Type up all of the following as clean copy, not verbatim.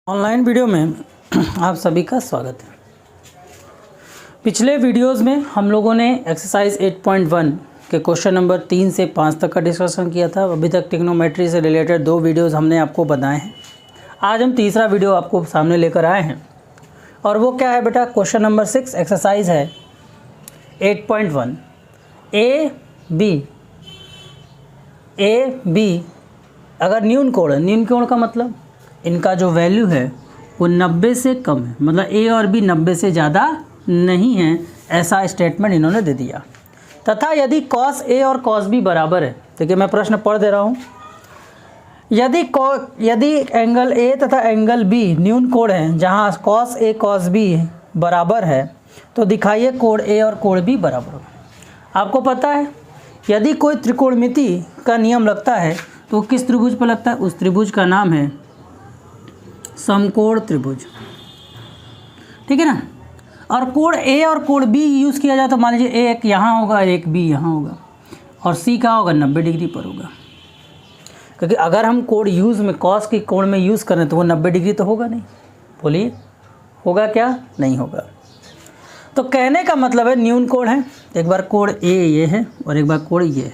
Online video में आप सभी का स्वागत है। पिछले वीडियोस में हम लोगों ने एक्सरसाइज 8.1 के क्वेश्चन नंबर 3 से 5 तक का डिस्कशन किया था। अभी तक ट्रिग्नोमेट्री से रिलेटेड 2 वीडियोस हमने आपको बताए हैं। आज हम तीसरा वीडियो आपको सामने लेकर आए हैं और वो क्या है बेटा, क्वेश्चन नंबर 6 एक्सरसाइज है 8.1 ए बी अगर न्यून कोण है, न्यून कोण का मतलब इनका जो वैल्यू है वो 90 से कम है, मतलब ए और बी 90 से ज़्यादा नहीं है, ऐसा स्टेटमेंट इन्होंने दे दिया। तथा यदि कॉस ए और कॉस बी बराबर है, देखिए मैं प्रश्न पढ़ दे रहा हूँ, यदि एंगल ए तथा एंगल बी न्यून कोण है जहाँ कॉस ए कॉस बी बराबर है तो दिखाइए कोण ए और कोण बी बराबर हो। आपको पता है यदि कोई त्रिकोणमिति का नियम लगता है तो किस त्रिभुज पर लगता है, उस त्रिभुज का नाम है समकोण त्रिभुज, ठीक है ना। और कोण ए और कोण बी यूज़ किया जाए तो मान लीजिए एक यहाँ होगा एक बी यहाँ होगा और सी का होगा 90 डिग्री पर होगा, क्योंकि अगर हम कोण यूज़ में कॉस की कोण में यूज़ करें तो वो 90 डिग्री तो होगा नहीं। बोलिए होगा क्या, नहीं होगा। तो कहने का मतलब है न्यून कोण है, एक बार कोण ए ये है और एक बार कोण ये है।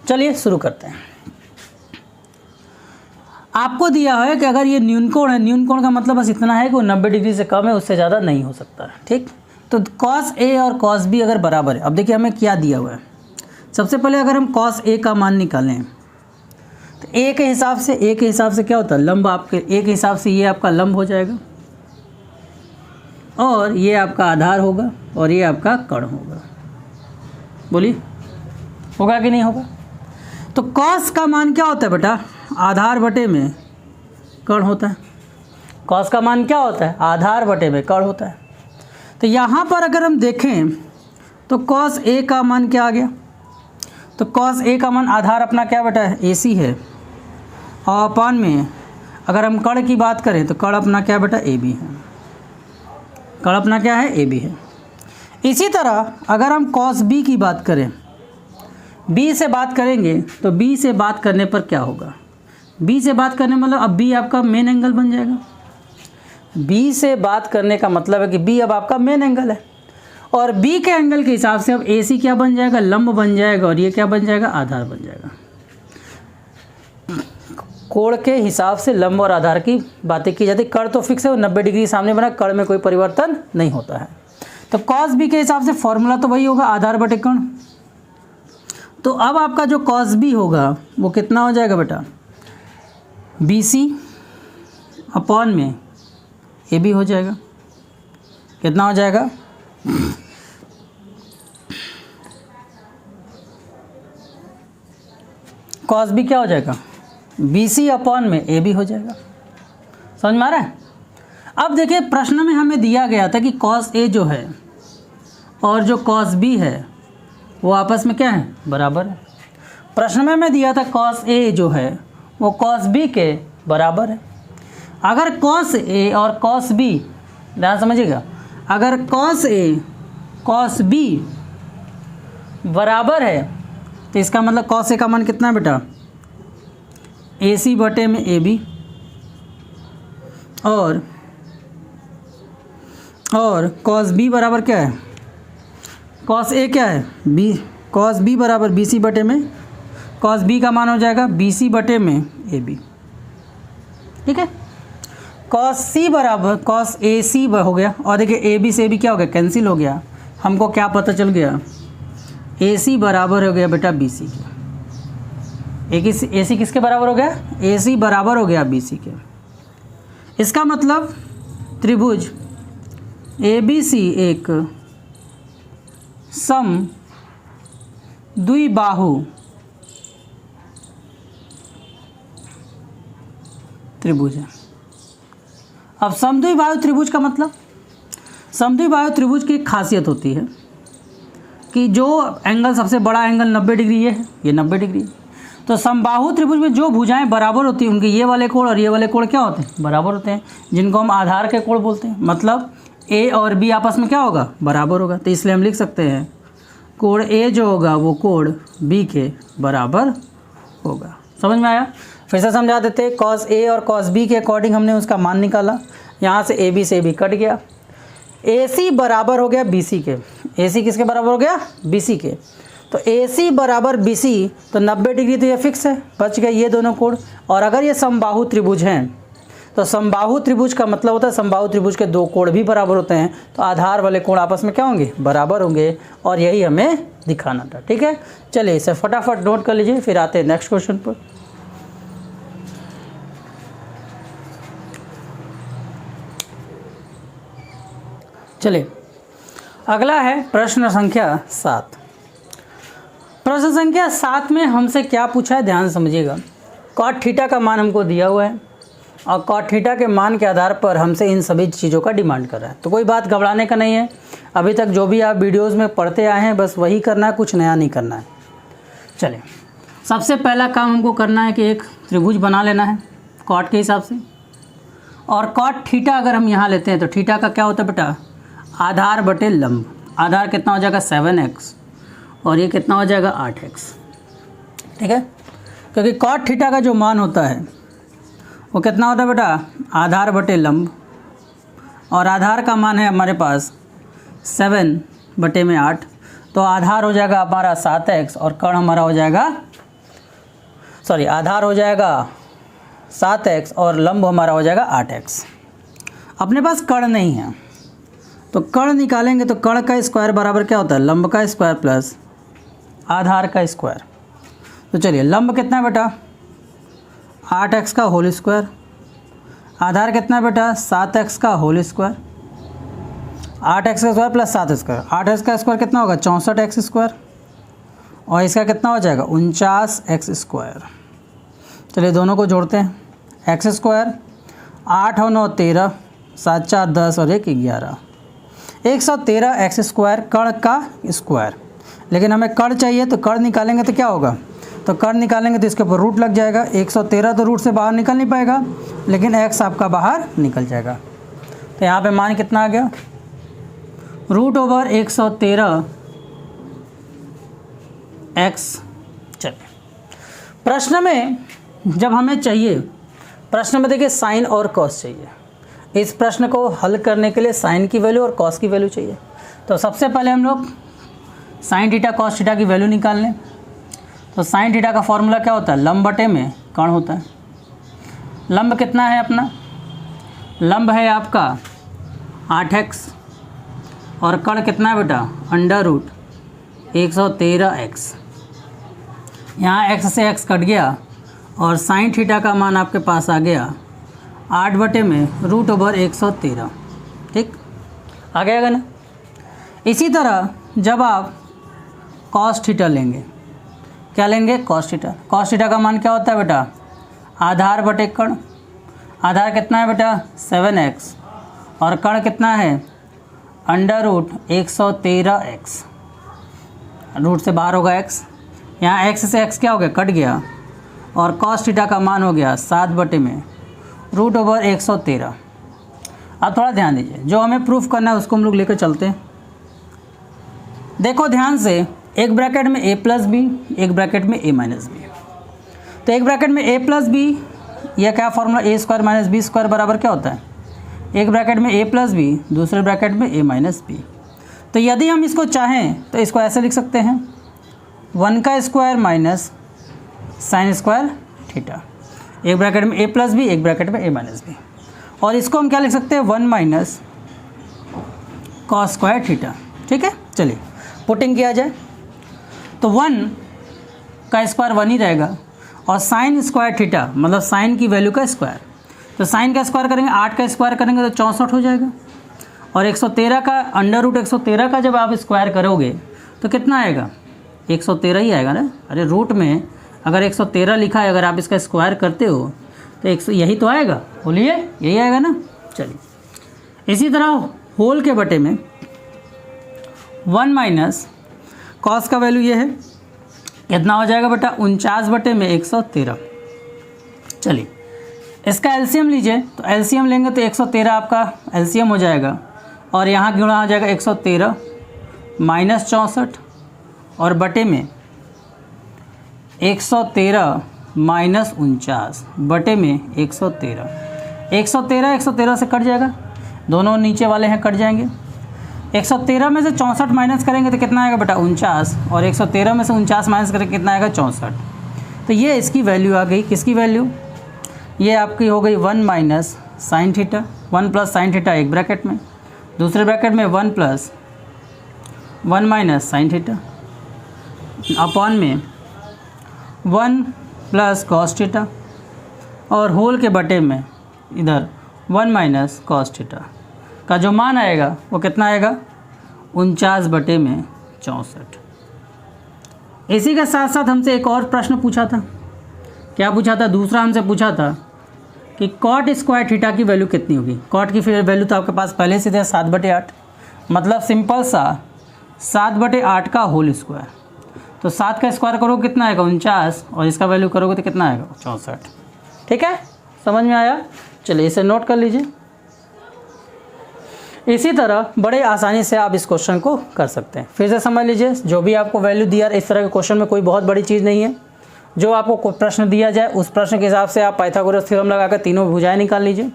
चलिए शुरू करते हैं। आपको दिया है कि अगर ये न्यून कोण है, न्यून कोण का मतलब बस इतना है कि वो 90 डिग्री से कम है, उससे ज़्यादा नहीं हो सकता है, ठीक। तो कॉस ए और कॉस बी अगर बराबर है, अब देखिए हमें क्या दिया हुआ है। सबसे पहले अगर हम कॉस ए का मान निकालें तो ए के हिसाब से क्या होता है, लंब आपके ए के हिसाब से ये आपका लंब हो जाएगा और ये आपका आधार होगा और ये आपका कर्ण होगा। बोलिए होगा कि नहीं होगा। तो कॉस का मान क्या होता है बेटा, आधार बटे में कर्ण होता है। कॉस का मान क्या होता है, आधार बटे में कर्ण होता है। तो यहाँ पर अगर हम देखें तो कॉस ए का मान क्या आ गया, तो कॉस ए का मान आधार अपना क्या बेटा है, ए सी है, और अपान में अगर हम कर्ण की बात करें तो कर्ण अपना क्या बेटा, ए बी है। कर्ण अपना क्या है, ए बी है। इसी तरह अगर हम कॉस बी की बात करें, बी से बात करेंगे तो बी से बात करने पर क्या होगा, बी से बात करने मतलब अब बी आपका मेन एंगल बन जाएगा। बी से बात करने का मतलब है कि बी अब आपका मेन एंगल है और बी के एंगल के हिसाब से अब ए सी क्या बन जाएगा, लंब बन जाएगा और ये क्या बन जाएगा, आधार बन जाएगा। कोण के हिसाब से लंब और आधार की बातें की जाती। कर्ण तो फिक्स है, वो 90 डिग्री सामने बना, कर्ण में कोई परिवर्तन नहीं होता है। तो कॉस बी के हिसाब से फॉर्मूला तो वही होगा, आधार बटे कर्ण। तो अब आपका जो कॉस बी होगा वो कितना हो जाएगा बेटा, बी सी अपॉन में ए बी हो जाएगा। कितना हो जाएगा, कॉस बी क्या हो जाएगा, बी सी अपॉन में ए बी हो जाएगा। समझ में आ रहा है। अब देखिए प्रश्न में हमें दिया गया था कि कॉस ए जो है और जो कॉस बी है वो आपस में क्या है, बराबर है। प्रश्न में हमें दिया था कॉस ए जो है वो कॉस बी के बराबर है। अगर कॉस ए और कॉस बी, ध्यान समझिएगा, अगर कॉस ए कॉस बी बराबर है तो इसका मतलब कॉस ए का मान कितना है बेटा, ए सी बटे में ए बी, और कॉस बी बराबर क्या है, कॉस ए क्या है, बी, कॉस बी बराबर बी सी बटे में, कॉस बी का मान हो जाएगा बी सी बटे में ए बी, ठीक है। कॉस सी बराबर कॉस ए सी हो गया, और देखिए ए बी से ए बी क्या हो गया, कैंसिल हो गया। हमको क्या पता चल गया, ए सी बराबर हो गया बेटा बी सी के। ए सी किसके बराबर हो गया, ए सी बराबर हो गया बी सी के। इसका मतलब त्रिभुज ए बी सी एक सम द्विबाहु त्रिभुज है। अब समद्विबाहु त्रिभुज का मतलब, समद्विबाहु त्रिभुज की एक खासियत होती है कि जो एंगल सबसे बड़ा एंगल 90 डिग्री ये है, ये 90 डिग्री। तो समबाहु त्रिभुज में जो भुजाएं बराबर होती हैं उनके ये वाले कोण और ये वाले कोण क्या होते हैं, बराबर होते हैं, जिनको हम आधार के कोण बोलते हैं। मतलब ए और बी आपस में क्या होगा, बराबर होगा। तो इसलिए हम लिख सकते हैं कोण ए जो होगा वो कोण बी के बराबर होगा। समझ में आया। फिर से समझा देते, कॉस ए और कॉस बी के अकॉर्डिंग हमने उसका मान निकाला। यहाँ से ए बी से ए बी कट गया, ए सी बराबर हो गया बी सी के। ए सी किसके बराबर हो गया? बी सी के। तो ए सी बराबर बी सी, तो 90 डिग्री तो ये फिक्स है, बच गए ये दोनों कोण। और अगर ये समबाहु त्रिभुज हैं तो समबाहु त्रिभुज का मतलब होता है समबाहु त्रिभुज के दो कोण भी बराबर होते हैं, तो आधार वाले कोण आपस में क्या होंगे? बराबर होंगे। और यही हमें दिखाना था। ठीक है, चलिए इसे फटाफट नोट कर लीजिए, फिर आते हैं नेक्स्ट क्वेश्चन पर। चलिए अगला है प्रश्न संख्या 7। प्रश्न संख्या 7 में हमसे क्या पूछा है, ध्यान समझिएगा। कॉट थीटा का मान हमको दिया हुआ है और कॉट थीटा के मान के आधार पर हमसे इन सभी चीज़ों का डिमांड कर रहा है। तो कोई बात घबराने का नहीं है, अभी तक जो भी आप वीडियोस में पढ़ते आए हैं बस वही करना है, कुछ नया नहीं करना है। चलिए सबसे पहला काम हमको करना है कि एक त्रिभुज बना लेना है कॉट के हिसाब से। और कॉट थीटा अगर हम यहाँ लेते हैं तो थीटा का क्या होता है बेटा? आधार बटे लंब। आधार कितना हो जाएगा? 7x और ये कितना हो जाएगा? 8x। ठीक है, क्योंकि कॉट थीटा का जो मान होता है वो कितना होता है बेटा? आधार बटे लंब, और आधार का मान है हमारे पास 7 बटे में 8, तो आधार हो जाएगा हमारा 7x और कर्ण हमारा हो जाएगा, सॉरी आधार हो जाएगा 7x और लंब हमारा हो जाएगा 8x। अपने पास कर्ण नहीं है तो कर्ण निकालेंगे, तो कर्ण का स्क्वायर बराबर क्या होता है? लंब का स्क्वायर प्लस आधार का स्क्वायर। तो चलिए लंब कितना है बेटा? 8x का होल स्क्वायर। आधार कितना है बेटा? 7x का होल स्क्वायर। 8x का स्क्वायर प्लस 7 स्क्वायर। 8x का स्क्वायर कितना होगा? 64x square. और इसका कितना हो जाएगा? 49x square. चलिए दोनों को जोड़ते हैं। एक्स स्क्वायर 8 और 9 13, 7 4 10 और 1 11, 113x स्क्वायर कर्ण का स्क्वायर। लेकिन हमें कर्ण चाहिए, तो कर्ण निकालेंगे तो क्या होगा? तो कर्ण निकालेंगे तो इसके ऊपर रूट लग जाएगा। 113 तो रूट से बाहर निकल नहीं पाएगा, लेकिन x आपका बाहर निकल जाएगा। तो यहाँ पे मान कितना आ गया? √113 x। चलिए प्रश्न में जब हमें चाहिए, प्रश्न में देखिए साइन और कॉस चाहिए। इस प्रश्न को हल करने के लिए साइन की वैल्यू और कॉस की वैल्यू चाहिए। तो सबसे पहले हम लोग साइन थीटा कॉस थीटा की वैल्यू निकाल लें। तो साइन थीटा का फॉर्मूला क्या होता है? लंब बटे में कर्ण होता है। लंब कितना है अपना? लंब है आपका 8x और कर्ण कितना है बेटा? √113x। यहाँ x से x कट गया और साइन थीटा का मान आपके पास आ गया 8 बटे में √113। ठीक, आ गया ना? इसी तरह जब आप कॉस थीटा लेंगे, क्या लेंगे? Cos theta. कॉस थीटा का मान क्या होता है बेटा? आधार बटे कर्ण। आधार कितना है बेटा? 7x और कर्ण कितना है? √113x। रूट से बाहर होगा x, यहाँ x से x क्या हो गया? कट गया और कॉस थीटा का मान हो गया 7 बटे में √113। अब थोड़ा ध्यान दीजिए, जो हमें प्रूफ करना है उसको हम लोग लेकर चलते हैं। देखो ध्यान से, एक ब्रैकेट में a प्लस बी, एक ब्रैकेट में a माइनस बी। तो एक ब्रैकेट में a प्लस बी, यह क्या formula? a square minus B square बराबर क्या होता है? एक ब्रैकेट में a प्लस बी, दूसरे ब्रैकेट में a माइनस बी। तो यदि हम इसको चाहें तो इसको ऐसे लिख सकते हैं, 1 का square minus sine square theta. एक ब्रैकेट में a प्लस बी, एक ब्रैकेट में a माइनस बी। और इसको हम क्या लिख सकते हैं? 1 माइनस कॉस स्क्वायर थीटा। ठीक है, चलिए पुटिंग किया जाए तो 1 का स्क्वायर 1 ही रहेगा और साइन स्क्वायर थीटा मतलब साइन की वैल्यू का स्क्वायर। तो साइन का स्क्वायर करेंगे, 8 का स्क्वायर करेंगे तो 64 हो जाएगा। और 113 का √113 का जब आप स्क्वायर करोगे तो कितना आएगा? 113 ही आएगा ना। अरे रूट में अगर 113 लिखा है, अगर आप इसका स्क्वायर करते हो तो 100 यही तो आएगा। बोलिए यही आएगा ना। चलिए इसी तरह होल के बटे में 1 माइनस कॉस का वैल्यू ये है, कितना हो जाएगा बेटा? 49 बटे में 113। चलिए इसका एलसीएम लीजिए, तो एलसीएम लेंगे तो 113 आपका एलसीएम हो जाएगा और यहाँ गुणा हो जाएगा 113 माइनस 64 और बटे में 113 माइनस 49 बटे में 113। 113 से कट जाएगा, दोनों नीचे वाले हैं कट जाएंगे। 113 में से 64 माइनस करेंगे तो कितना आएगा बेटा 49, और 113 में से 49 माइनस करेंगे कितना आएगा 64। तो ये इसकी वैल्यू आ गई, किसकी वैल्यू, ये आपकी हो गई 1 minus sine theta, 1 plus sine theta एक ब्रैकेट में, दूसरे ब्रैकेट में 1 plus 1 minus sine theta upon में 1 प्लस कॉस थीटा, और होल के बटे में इधर 1 माइनस कॉस थीटा का जो मान आएगा वो कितना आएगा 49 बटे में 64। इसी के साथ साथ हमसे एक और प्रश्न पूछा था, क्या पूछा था, दूसरा हमसे पूछा था कि कॉट स्क्वायर थीटा की वैल्यू कितनी होगी। कॉट की वैल्यू तो आपके पास पहले से था 7/8, मतलब सिंपल सा 7/8 का होल स्क्वायर। तो 7 का स्क्वायर करोगे कितना आएगा 49, और इसका वैल्यू करोगे तो कितना आएगा 64। ठीक है, समझ में आया। चलिए इसे नोट कर लीजिए। इसी तरह बड़े आसानी से आप इस क्वेश्चन को कर सकते हैं। फिर से समझ लीजिए, जो भी आपको वैल्यू दिया, इस तरह के क्वेश्चन में कोई बहुत बड़ी चीज़ नहीं है। जो आपको प्रश्न दिया जाए उस प्रश्न के हिसाब से आप पाइथागोरस थ्योरम लगाकर तीनों भुजाएं निकाल लीजिए।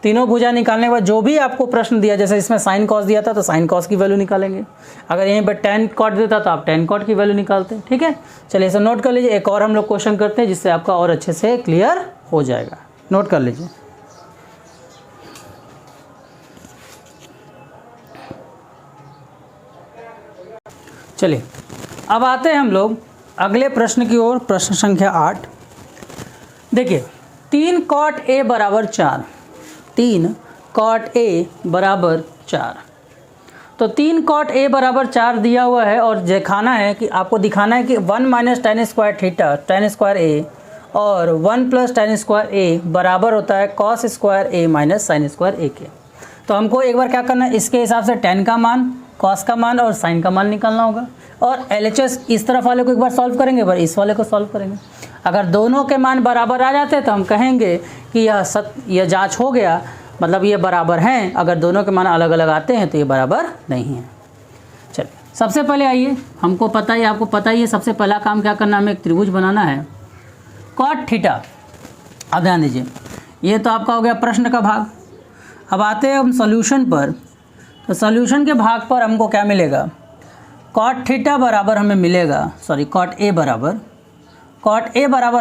तीनों भुजा निकालने के बाद जो भी आपको प्रश्न दिया, जैसे इसमें साइन कॉस दिया था तो साइन कॉस की वैल्यू निकालेंगे, अगर यहीं पर टेन कॉट देता तो आप टेन कॉट की वैल्यू निकालते। ठीक है, चलिए इसे नोट कर लीजिए। एक और हम लोग क्वेश्चन करते हैं जिससे आपका और अच्छे से क्लियर हो जाएगा। नोट कर लीजिए। चलिए अब आते हैं हम लोग अगले प्रश्न की ओर, प्रश्न संख्या 8। देखिए 3 कॉट ए बराबर 4, 3 कॉट ए बराबर 4। तो 3 कॉट ए बराबर 4 दिया हुआ है, और दिखाना है कि आपको दिखाना है कि 1 minus tan square theta tan square A और 1 प्लस टेन स्क्वायर ए बराबर होता है cos square A minus sine square A के। तो हमको एक बार क्या करना है, इसके हिसाब से टेन का मान, कॉस का मान और साइन का मान निकालना होगा। और LHS इस तरफ वाले को एक बार सॉल्व करेंगे, एक बार इस वाले को सॉल्व करेंगे। अगर दोनों के मान बराबर आ जाते हैं तो हम कहेंगे कि यह जांच हो गया, मतलब ये बराबर हैं। अगर दोनों के मान अलग अलग आते हैं तो ये बराबर नहीं है। चलिए सबसे पहले आइए, हमको पता ही, आपको पता ही है, सबसे पहला काम क्या करना है, हमें एक त्रिभुज बनाना है कॉट थीटा। अब ध्यान दीजिए, ये तो आपका हो गया प्रश्न का भाग। अब आते हैं हम सॉल्यूशन पर। तो सॉल्यूशन के भाग पर हमको क्या मिलेगा, कॉट थीटा बराबर हमें मिलेगा, सॉरी कॉट ए बराबर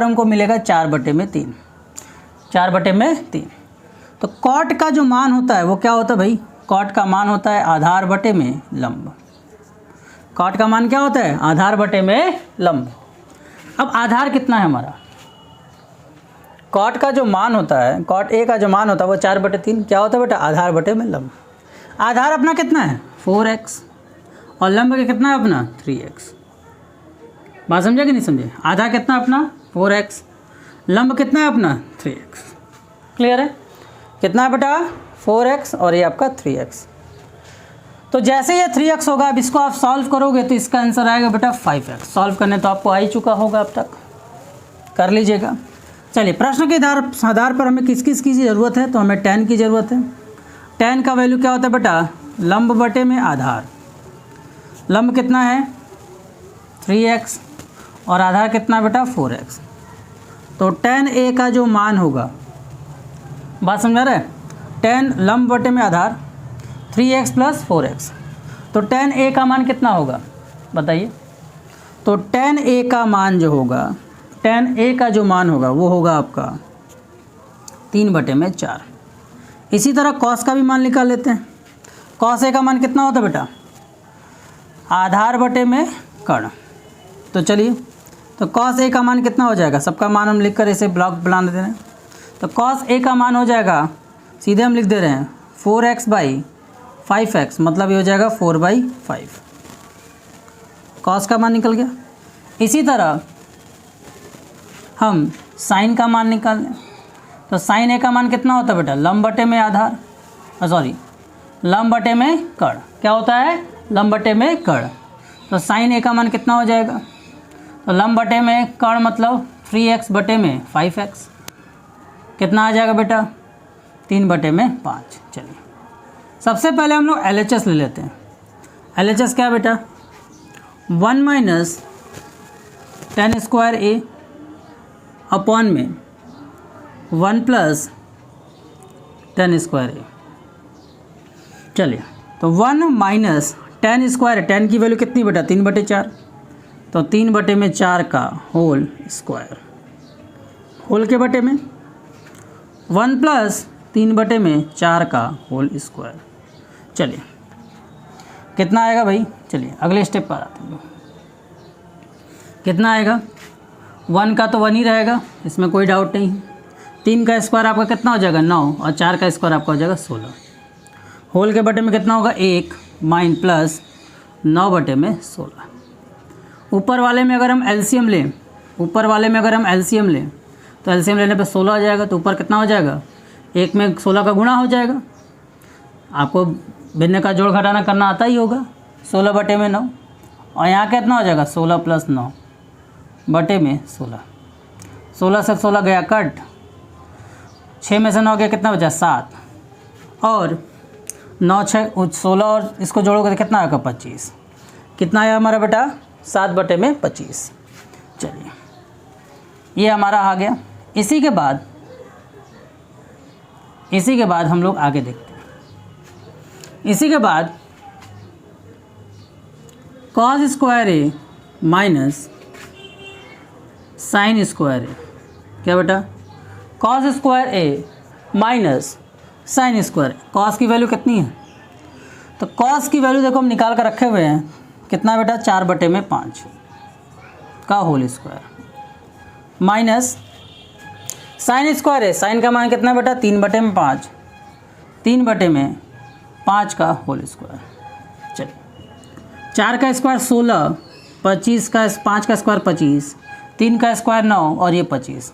हमको मिलेगा 4/3, 4/3। तो कॉट का जो मान होता है वो क्या होता है भाई, कॉट का मान होता है आधार बटे में लंब। कॉट का मान क्या होता है, आधार बटे में लंब। अब आधार कितना है हमारा, कॉट का जो मान होता है, कॉट ए का जो मान होता है वो 4/3 क्या होता है बेटा, आधार बटे में लंब। आधार अपना कितना है 4x, और लंब का कितना है अपना 3x। बात समझे कि नहीं समझे, आधार कितना अपना 4x, लंब कितना है अपना 3x। क्लियर है, कितना है बेटा 4x और ये आपका 3x। तो जैसे ये 3x होगा, अब इसको आप सॉल्व करोगे तो इसका आंसर आएगा बेटा 5x। सॉल्व करने तो आपको आ ही चुका होगा, अब तक कर लीजिएगा। चलिए प्रश्न के आधार पर हमें किस किस की ज़रूरत है, तो हमें tan की ज़रूरत है। tan का वैल्यू क्या होता है बेटा, लंब बटे में आधार। लंब कितना है 3x और आधार कितना बेटा 4x। तो tan a का जो मान होगा, बात समझ रहे हैं, tan लंब बटे में आधार 3x प्लस 4x। तो tan a का मान कितना होगा बताइए। तो tan a का मान जो होगा, tan a का जो मान होगा वो होगा आपका 3/4। इसी तरह cos का भी मान निकाल लेते हैं। cos a का मान कितना होता है बेटा, आधार बटे में कर्ण। तो चलिए, तो cos a का मान कितना हो जाएगा, सबका मान हम लिख कर इसे ब्लॉक बना देते हैं। तो cos a का मान हो जाएगा, सीधे हम लिख दे रहे हैं 4x/5x, मतलब ये हो जाएगा 4/5। cos का मान निकल गया। इसी तरह हम साइन का मान निकाल लें। तो साइन a का मान कितना होता है बेटा, लंब बटे में आधार, सॉरी लंब बटे में कर्ण। क्या होता है, लंब बटे में कर्ण। तो साइन a का मान कितना हो जाएगा, तो लंब बटे में कर्ण मतलब 3x बटे में 5x। कितना आ जाएगा बेटा 3/5। चलिए सबसे पहले हम लोग LHS ले लेते हैं। LHS क्या है बेटा, 1 माइनस टेन स्क्वायर ए अपॉन में 1 प्लस tan स्क्वायर ए। चलिए, तो 1 माइनस tan स्क्वायर, tan की वैल्यू कितनी बेटा 3/4, तो 3/4 का होल स्क्वायर, होल के बटे में 1 प्लस 3/4 का होल स्क्वायर। चलिए कितना आएगा भाई, चलिए अगले स्टेप पर आते हैं। कितना आएगा, 1 का तो 1 ही रहेगा, इसमें कोई डाउट नहीं। 3 का स्क्वायर आपका कितना हो जाएगा 9, और 4 का स्क्वायर आपका हो जाएगा 16। होल के बटे में कितना होगा 1 माइन प्लस 9/16। ऊपर वाले में अगर हम एलसीएम लें, ऊपर वाले में अगर हम एलसीएम लें तो एलसीएम लेने पे 16 आ जाएगा, तो ऊपर कितना हो जाएगा, 1 में 16 का गुणा हो जाएगा। आपको भिन्न का जोड़ घटाना करना आता ही होगा, 16/9, और यहाँ कितना हो जाएगा 16 + 9/16। 16 से 16 गया कट, 6 में से 9 गया, कितना बचा 7, और 9 6 16 और इसको जोड़ोगे तो कितना आएगा 25। कितना आया हमारा बेटा 7/25। चलिए ये हमारा आ गया। इसी के बाद हम लोग आगे देखते हैं। इसी के बाद cos square A minus sine square ए, क्या बेटा cos square A minus sine square A. cos की वैल्यू कितनी है, तो cos की वैल्यू देखो हम निकाल कर रखे हुए हैं, कितना बेटा 4/5 का whole square, minus sine square है, साइन का मान कितना बेटा 3/5, 3/5 का होल स्क्वायर। चलिए 4 का स्क्वायर 16, 25 का 5 का स्क्वायर 25, 3 का स्क्वायर 9 और ये 25।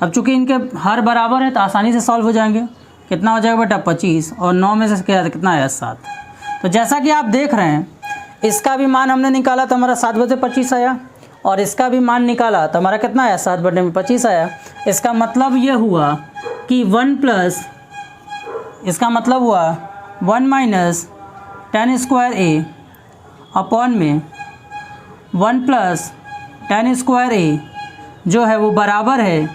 अब चूंकि इनके हर बराबर है तो आसानी से सॉल्व हो जाएंगे। कितना हो जाएगा बेटा 25, और 9 में से कितना आया 7। तो जैसा कि आप देख रहे हैं, इसका भी मान हमने निकाला तो हमारा 7/25 आया, और इसका भी मान निकाला तो हमारा कितना आया 7/25 आया। इसका मतलब ये हुआ कि 1 प्लस, इसका मतलब हुआ 1 माइनस tan स्क्वायर ए अपॉन में 1 प्लस tan स्क्वायर ए जो है वो बराबर है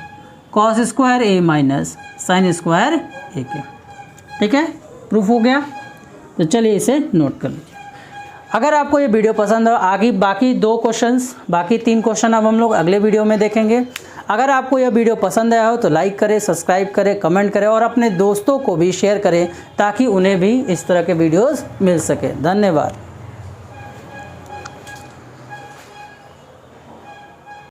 cos square A minus sine square A के। ठीक है, प्रूफ हो गया। तो चलिए इसे नोट कर लीजिए। अगर आपको ये वीडियो पसंद हो, आगे बाकी 2 क्वेश्चंस, बाकी 3 क्वेश्चन अब हम लोग अगले वीडियो में देखेंगे। अगर आपको यह वीडियो पसंद आया हो तो लाइक करें, सब्सक्राइब करें, कमेंट करें और अपने दोस्तों को भी शेयर करें ताकि उन्हें भी इस तरह के वीडियोस मिल सके। धन्यवाद।